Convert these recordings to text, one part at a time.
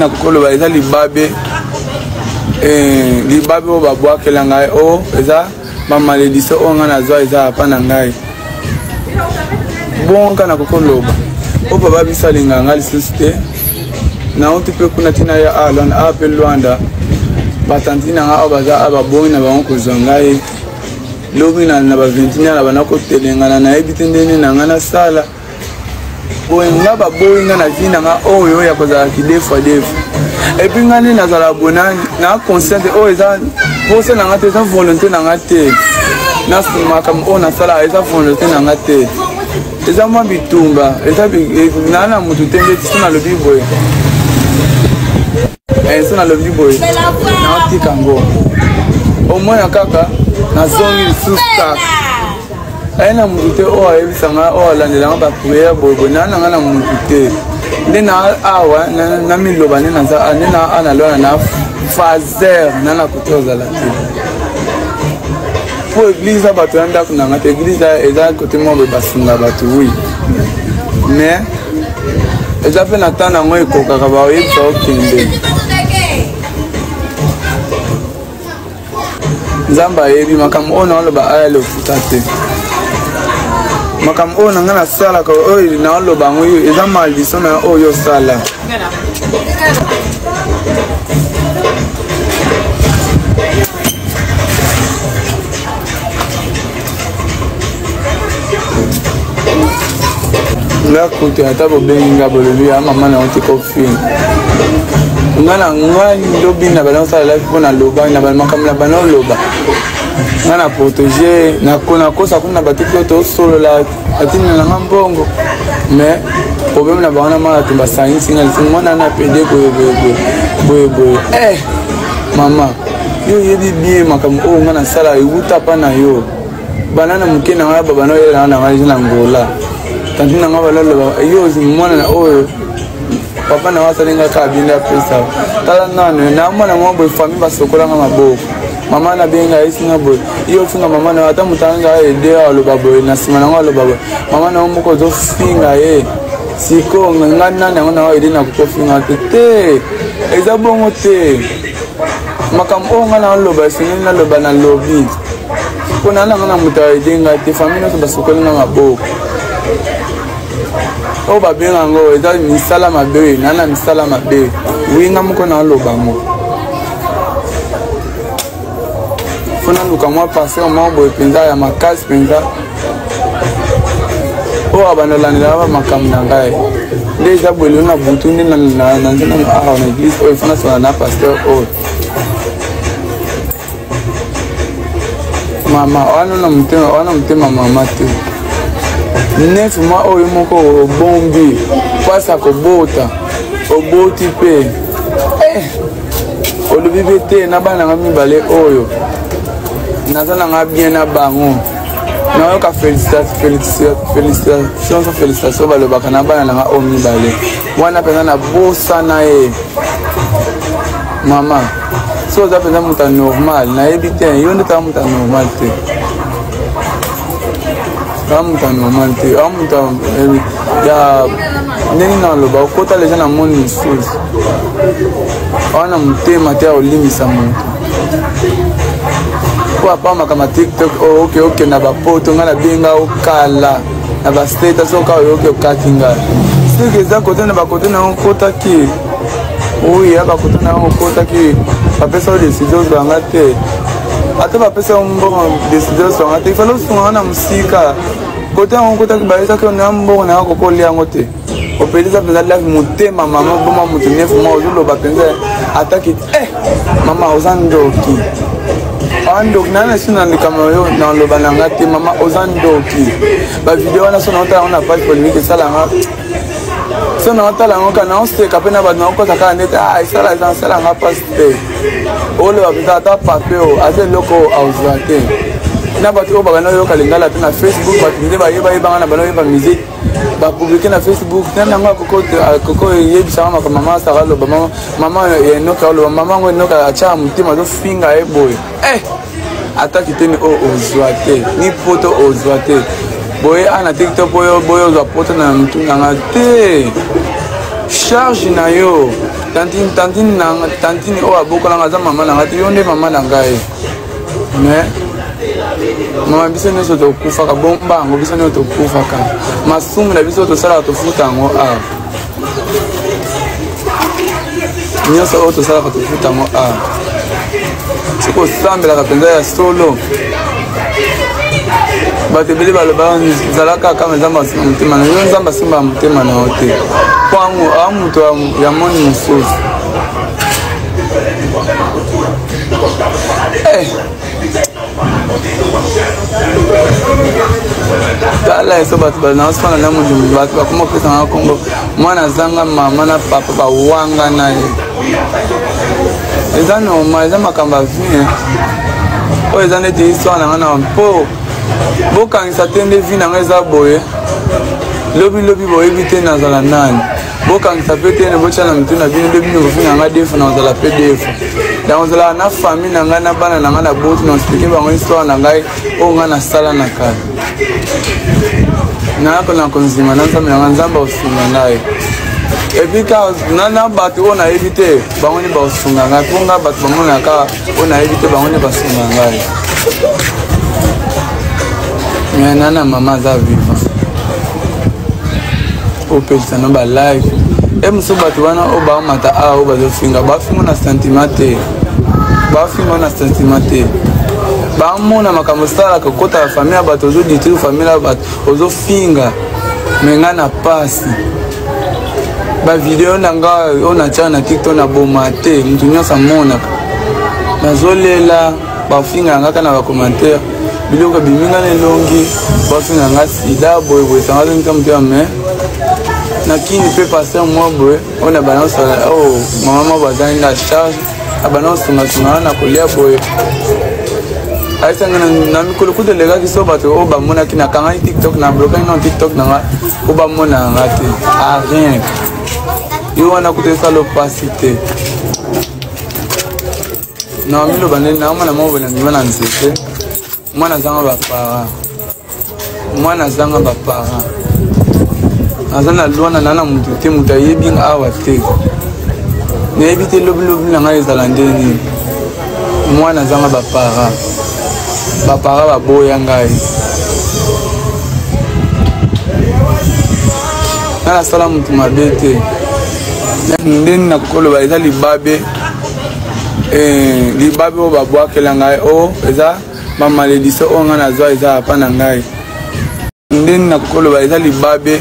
na kokolo eza libabe libabe o babwakela ngai o eza ba malédiction o nga nazwa eza pa na ngai bon kana kokoloba o baba bisalinga ngai lisusu te na uti pe kuna tina ya alon apel Luanda batantina nga abaza ababongi na bango kozwa ngai lobi na ba 21 na bana ko telengana na ebitendene na ngana sala boye nga baboyi nga na vina nga oyo ya kozala ki defwa et puis nga ni nazala bona na consciente o eza pose na nga te eza volonté na nga te na makam o na sala eza volonté na nga te eza mwa bitumba eza na mutu tende tsina lobi boye sona lobi boye na tika ngo au moins kaka na zongi lisusu aina mutu te o ayebisanga o alandelanga bapriere boye na nga mutu te nde na awa na miloba nde na analwana na fazer na kote ozala te po église ya bato ya ndako na nga te église eza kote moko basunga bato wi mais eza mpe na ntan nango ekokaka baoyebisa okende nzambe ayebi makambo oyo naoloba aya lofuta te makambo oyo nanga nasalaka oyo naoloba yango oyo eza maldition na oyo osala nga kutu ata bobengi nga bolobi ya mama na oti kofini nga na nga lobi na bana osala life mpo na loba na makambo na bana oloba nga na protege nakosa kuna batiki oyo tosolola atina nanga mbongo mais problème na bango na mwana to basangisi nga lisi mwana na pede boyeboye mama yo yebi bien makambo oyo nga nasala ewuta pa na yo bana na moke na nga babana oyelanga na nga eza na ngola tanti na nga baloloba yo mwana na oyo papa na wasalinga ka binda pesa tala nane na mwana mwa boy famille basokolanga maboko mama na benga isinga boy iyo finga mama na ata mutanga ede aloba boy na sima na aloba boy mama na moko zo finga siko ngana na ngona ede na kukofinga te eza bongo te makambo ngana aloba singa na loba na lobby kuna na ngana mutaide ngati famille na basokolanga maboko o babenga ngo eza misala mabe nana misala mabe winga moko na lobango fona luka mwa passer mwa boy penza ya makasi penza o abanolanela ba makambo na ngai ndeza bwelo na butu ndi na nzina na église o fona sona na pasteur o mama wana mutema mama te nefu ma oyo moko obombi pasa kobota oboti pe olobi pe te na bana nga mibale oyo naza na nga bien na bango nayoka félicitation balobaka na bana na nga oyo mibale wana mpenza na bosa na ye mama so oza mpenza moto anormal nayebi te yo nde tala moto anormal te amuta normal te amuta ya ndeni na loba okota les gens na monde misusu wana mutema te olimisa moto po apamaka ma tiktok oke na bapoto nga na benga okala na bastatus okayo oke okaki nga sike eza kote na bakote na okotaki oui ya bakote na okotaki bapesa o décision ozwanga te ata bapesa mbongo décision ozwanga te ifale osunga na musika kote yango kotaki bayesaki na mbongo na yako kolia yango te opelisa mpenza life motema mama boma moto nefu ma ozoloba mpenza ataki mama oza ndoki andoki nana esi na likama oyo na loba na nga te mama oza ndoki bavideo wana so na otala yango na page polémique esalanga so na otala yango ka na oseka mpe na bato na okota kaka ndete esalanga mpasi te oloba mpenza ata pape o aza eloko aozwa te na bato oyo bakana oyoka lingala te na facebook bato nde bayebanga na bana oyeba musique bapublike na facebook tena yango akoko eyebisanga maka mama asaka aloba mama enoka aloba mama yango enoka atyaka motema azofinga ye boye ataki te ni oyo ozwa te ni poto ozwa te boye ana tiktok oyo boye ozwa poto na mutu nanga te charge na yo tantine o abokola nga za mama nanga te yo nde mama na ngai mais mama biso nyonso tokufaka bombango biso nyonso tokufaka masumu na biso tosalaka tofuta yango awa nyonso oyo tosalaka tofuta yango awa soki osambelaka mpenza ya solo bato ebele baloba nzalaka kaka nzambe asimba motema na yo nzambe asimba motema na yo te mpo awa moto ya moni mosusu tala eso bato banaosipanga na modumu bato bakoma kopesanga kongo mwana azanga mama na papa bawanga na ye eza normal eza makambo ya vie oyo eza neti histoire nanga na mpo bokangisa te nde vi nanga eza boye lobi boyebi te nazala nani bokangisa mpe te ne botya na mitu na bino nde bino kofi nanga defu na ozala mpe defu donc ozala na famille na ngai na bana na ngai na boti na osplike bango histoire na ngai oyo ngai nasala na kala nayakona konzima na nzambe na ngai nzambe osunga ngai epuis ka na bato oyo nayebi te bango nde baosunga ngai mpo ngai bato bamonaka oyo nayebi te bango nde basunga ngai mais nana mama aza vivant opelisa no balife mosusu bato wana oyo baomata awa oyo bazofinga bafingo na sentiment te bamona makambo osalaka okotaka famille ya bato ozoditire famille ya bato ozofinga me ngai na pasi bavideo na ngai oyo natyaka na tiktok na boma te motu nyonso amonaka nazolela bafinga na ngaka na bacommentaire biloko biminga na elongi bafinga nga sida boyeboye sanga zomika moto ya me nakini mpe paster mwa boye oyo na bana osala oyo mama mwa bazali na charge abana osungasunga wana na kolia boye aisanga na mikolo kuta elekaki so bato oyo bamonaki nakangaki tiktok na blokaki na tiktok na nga oyo bamonaka nga te a rien yo wana kuta esala opasi te na miloba nde na mwana mobelanga mwana nzete mwana azanga bapara aza na lwana na mutu te mutu ayebi nga awa te nayebi te lobilobi na ngai ezala ndeni mwana azanga bapara baboya ngai nga nasala mutu mabe te ndeni nakoloba eza libabe oyo babwakela ngai o eza bamaledise oyo ngai nazwa eza apa na ngai ndeni nakoloba eza libabe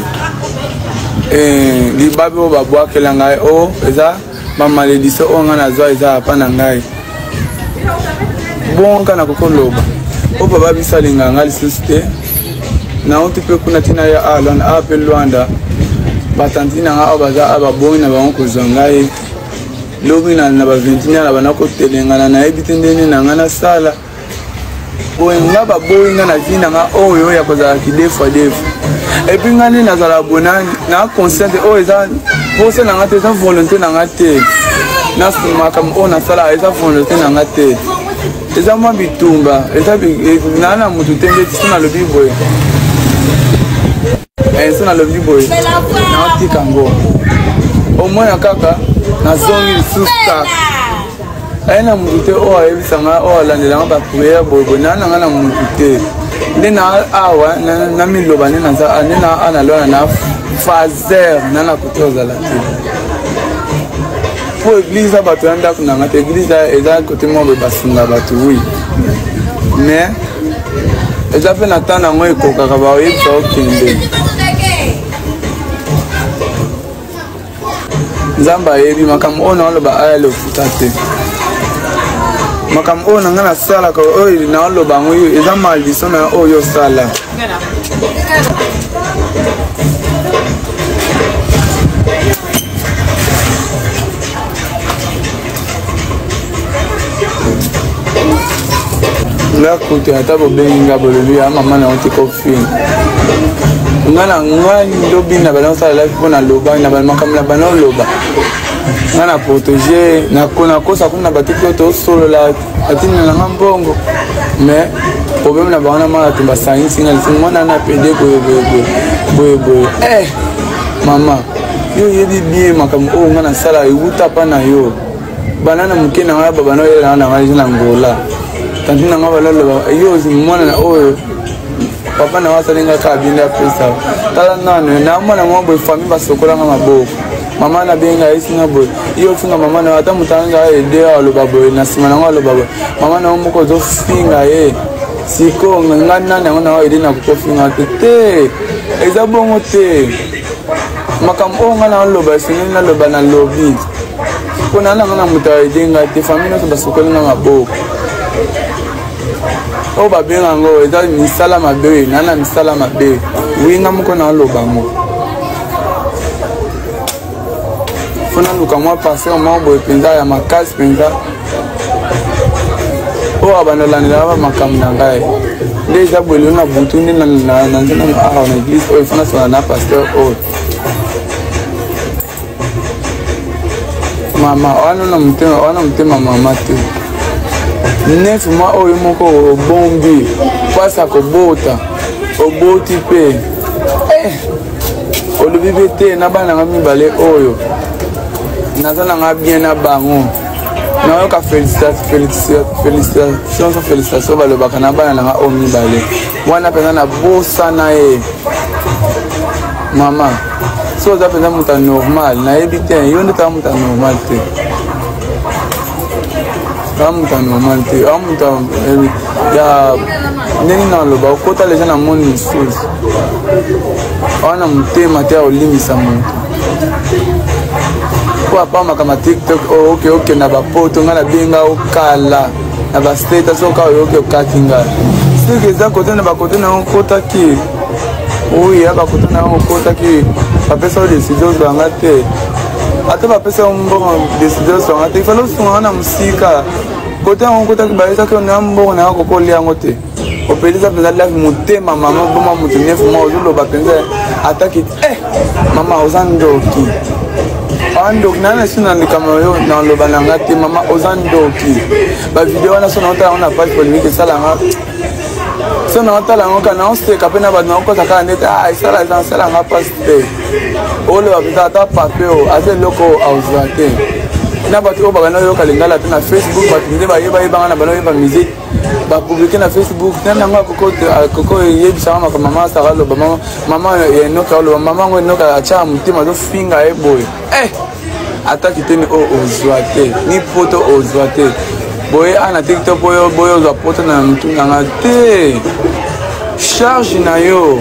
oyo babwakela ngai o eza bamaledise oyo ngai nazwa eza apa na ngai bonka na kokoloba oyo baba bisalinga ngai lisusu te nauti mpe kuna ntina ya alwana awa mpe lwanda batanti na ngai oyo baza awa babongi na bango kozwa ngai lobi na ba21 na bana kotelengana nayebi te ndeni na ngai nasala boye nga baboyi nga na vi na nga oyo ya kozala kidefu epuis nga nde nazala bona na consciente oyo eza pose na nga te eza volonté na nga te makambo oyo nasala eza volonté na nga te eza mwa bitumba naa na mutu te nde so nalobi boye naotika ngo omona kaka nazongi lisusu kaka aye na mutu te oyo ayebisanga oyo alandelanga bapriere boyeboye naa nanga na mutu te nde na awa na miloba nde na nalwana na fazer na na kote ozala te po eglise ya bato ya ndako nanga te eglise eza kote moko boye basunga bato wi mais eza mpe na ntan nango ekokaka baoyebisa okende nzambe ayebi makambo oyo naoloba aya lofuta te makambo oyo nanga nasalaka oyo naoloba yango yo eza maldition na oyo osala nga kutu ata bobengi nga bolobi ya mama na oti kofini nga na ngai lobi na bana osala life mpo naloba na makambo na bana oloba nga na protege nakosa kuna batiki oyo tosolola atina nanga mbongo mais problème na bango na mwana to basangisi nga lisi mwana na pede boyeboye mama yo yebi bien makambo o nga na sala euta pa na yo banana mukena nga baba no yela na nga jina ngola tanti na nga balalo yo mwana na oyo papa na wasa linga ka binda pesa tala nane na mwana ngombo famille basokola nga maboko mama na benga isinga boy iyo finga mama na ata mutanga ede alo babo na sima na ngalo babo mama na omoko zo finga siko ngana na ngona ede na ko finga tete ezabongo te makambo ngana loba sinina loba na lobby kuna na ngana mutaide ngati famille no basokola nga maboko o babenga ngo eza misala mabe nana misala mabe winga moko na loba mo fona luka mwa passer mo boy penza ya makasi penza o abanolanela ba makambo na ngai déjà bwelo na butu ni na nzina na église o fona sona na pasteur o mama wana mtema mama te neuf mois oyo moko obombi pasa kobota oboti pe olobi be te na bana nga mibale oyo naza na nga bien na bango nayoka félicitation balobaka na bana na nga oyo mibale wana mpenza na bosana ye mama so oza mpenza moto normal nayebi te yo nde tala moto normal te amuta normal te amuta ya ndeni na loba okota leja na moni misusu wana mutema te olimisa moto po apamaka ma tiktok oke na bapoto nga na benga okala na bastatus oka oyo oke okaki nga sike eza kote na bakote na okotaki oya bakote na okotaki bapesa o décision ozwanga te ata bapesa mbongo décision ozwanga te ifale osunga na musika kote yango kotaki bayesaki na mbongo na yako kolia yango te opelisa mpenza life motema mama boma moto nefu ma ozoloba mpenza ataki mama oza ndoki andoki nana esi na likama oyo na loba na nga te mama oza ndoki bavideo wana so na otala yango na page polémique esalanga so na otala yango ka na oseka mpe na bato na okota kaka ndete esalanga mpasi te oloba mpenza ata pape o aza eloko aozwa te na bato oyo bakana oyoka lingala te na facebook bato nde bayebanga na bana oyeba musique bapublike na facebook tena yango akoko eyebisanga makambo mama asaka aloba mama enoka aloba mama yango enoka atyaka motema azofinga ye boye ataki te ni oyo ozwa te ni poto ozwa te boye ana tiktok oyo boye ozwa poto na mutu nanga te charge na yo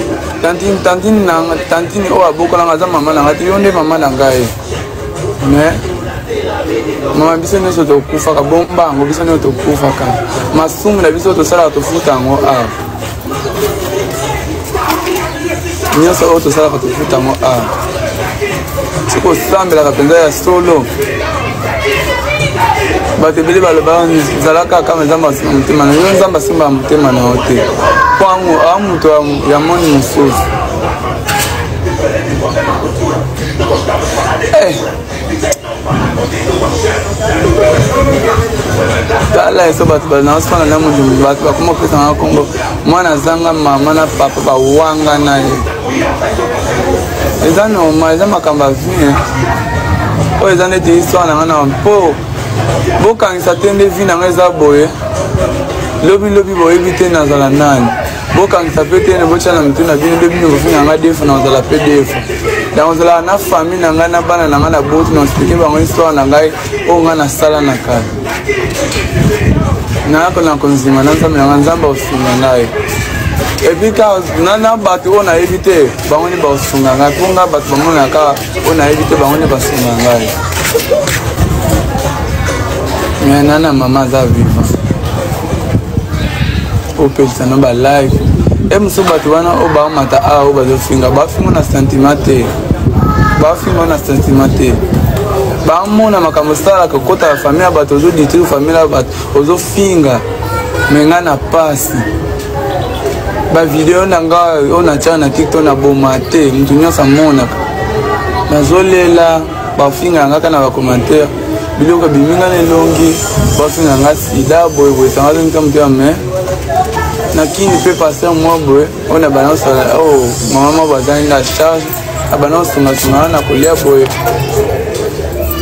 tantini oyo abokolanga aza mama nanga te yo nde mama na ngai mais mama biso nyonso tokufaka bombango biso nyonso tokufaka masumu na biso tosalaka tofuta yango awa nyonso oyo tosalaka tofuta yango awa soki osambelaka mpenza ya solo bato ebele baloba nzalaka kama nzambe asimba motema na yo nzambe asimbaka motema na yo te mpo awa moto ya moni mosusu tala eso bato banaosipanga na modumu bato bakoma kopesanga kongo mwana azanga mama na papa bawanga na ye eza normal eza makambo ya vie oyo eza neti histoire nanga na mpo bokangisa te nde vie nanga eza boye lobi boyebi te nazala nani bokangisa mpe te ne botya na mitu na bino nde bino kofinga nga defu na ozala mpe defu donc ozala na famille na ngai na bana na ngai na boti na osplike bango histoire na ngai oyo ngai nasala na kala nayako na konzima na nzambe na ngai nzambe osunga ngai epuis ka na bato oyo nayebi te bango nde baosunga ngai mpo ngai bato bamonaka oyo nayebi te bango nde basunga ngai mais nana mama aza vivant opelisa no balife mosusu bato wana oyo baomata awa oyo bazofinga bafingo na sentiment te bamona makambo osalaka okotaka famille ya bato ozoditruire famille ya bato ozofinga me ngai na pasi bavideo na ngai oyo natyaka na tiktok na boma te motu nyonso amonaka nazolela bafinga nga kaka na bacommentaire biloko biminga na elongi bafinga nga sida boyeboye sanga azomika moto ya me nakini mpe paster mwa boye oyo na bana osala oyo mama mwa bazali na charge abana sunga na kolia boye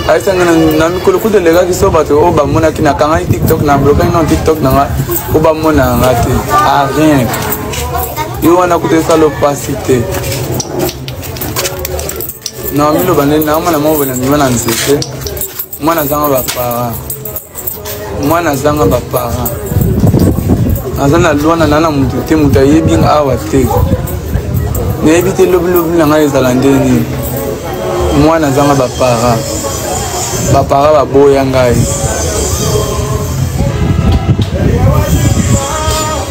aisanga na mikolo kutelega kiso bato o bamona kina kanga TikTok na bloquer non TikTok na o bamona ngati a rien yo wana kutesa l'opacité na milo bane na mwana mo na ngwana nsese mwana zanga ba para azana luana nana mutu te mutu ayebinga awa te neyebi te lobi na ngai ezala ndeni mwana zanga bapara baboya ngai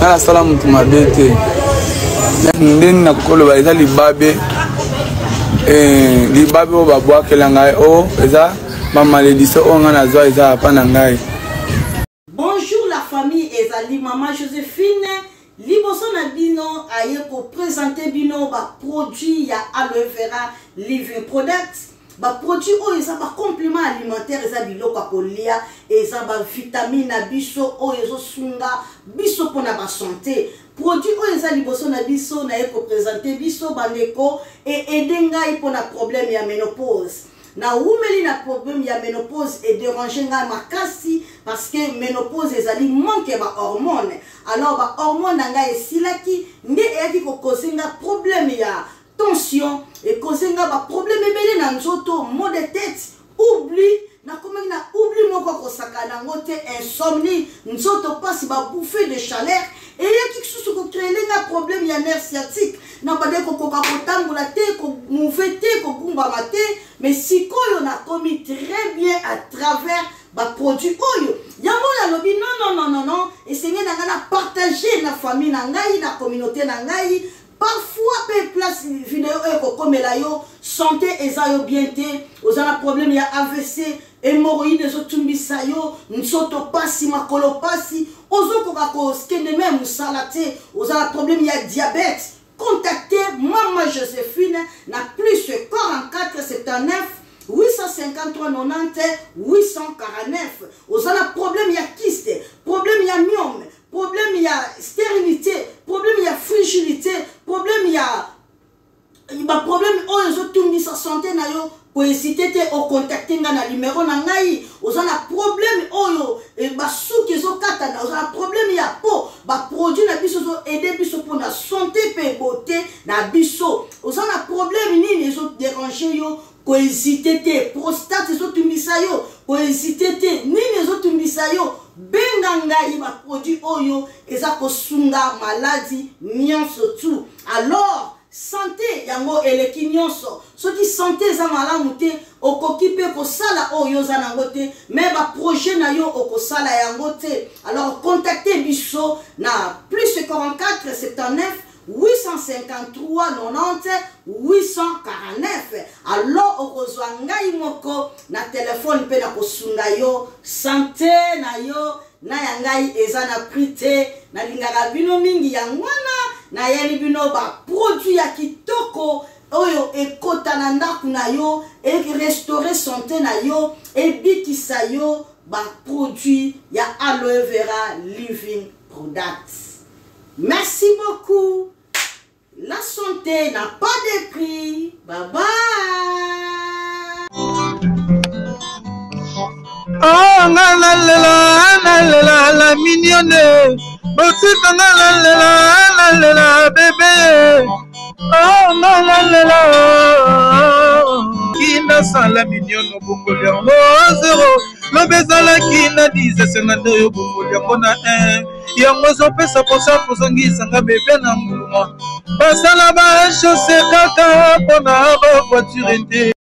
nalasala mutu mabe te ndeni nakoloba eza libabe oyo babwakela ngai o eza bamalédiction oyo ngai nazwa eza apa na ngai. Bonjour la famille ezali Maman Joséphine liboso na bino aye ko présenter bino ba produit ya aloe vera living products ba produit oyo eza ba complément alimentaire eza biloko kolia eza ba vitamine na biso oyo ezo sunga biso pona ba santé produit oyo eza liboso na biso na ye ko présenter biso bandeko et aider ngai pona problème ya ménopause. Na oumeli na problème ya ménopause et déranger nga makasi parce que ménopause ezali manque ba hormone. Alors ba hormone nga esilaki nde eyaki ko kosenga problème ya tension et kosenga ba problème ebele na nzoto, maux de tête, oubli na komaki na oubli moko ko sakana ngote insomnie, nzoto pasi ba bouffée de chaleur et yaki kisusu ko créer nga problème ya nerf sciatique. Na bade ko koka kotambola te ko mouver te ko gumba mate mais sikoyo na komi très bien à travers ba produit oyo yango ya lobi non et sengé na ngana partager na famille na ngai na communauté na ngai parfois pe place vidéo eko komela yo santé eza yo bien te ozana problème ya AVC hémorroïde ezotumbisa yo nsoto pasi makolo pasi ozokoka ko skende même musala te ozana problème ya diabète. Contactez Maman Joséphine na plus 44 79 853 90 849. Vous avez problème il y a kyste, problème il y a myome, problème il y a stérilité, problème il y a fragilité, problème il y a problème oh ils ont tout mis sa santé na yo. Pour hésiter au contacter na numéro na ngai ozana problème oyo e ba souki zo katana ozana problème ya po ba produit na biso zo aider biso pour na santé pe beauté na biso ozana problème nini zo déranger yo ko hésiter te prostate zo tumisa yo ko hésiter te nini zo tumisa yo benga ngai ba produit oyo eza ko sunga maladie nyonso tout alors santé yango eleki nyonso soki santé za malamu te okoki pe kosala oyo za nango te mais ba projet na yo okosala yango te alors contactez biso na plus 44 79 853 90 849 alors okozwa ngai moko na téléphone pe na kosunga yo santé na yo na yangai eza na prix te na lingaka bino mingi ya ngwana na yeli bino ba produit ya kitoko oyo ekota na ndaku na yo e restaurer santé na yo e bikisa yo ba produit ya aloe vera living products. Merci beaucoup. La santé n'a pas de prix. Bye bye. Oh la mignonne. Botika la bébé. Oh la Kina sala mignonne bongoli yango 0. Lobezala kina 10 50 yo bongoli yango na 1. Yango zopesa posa kozongisa nga bébé na mbuluma. Basala ba chaussée kaka pona ba voiture te.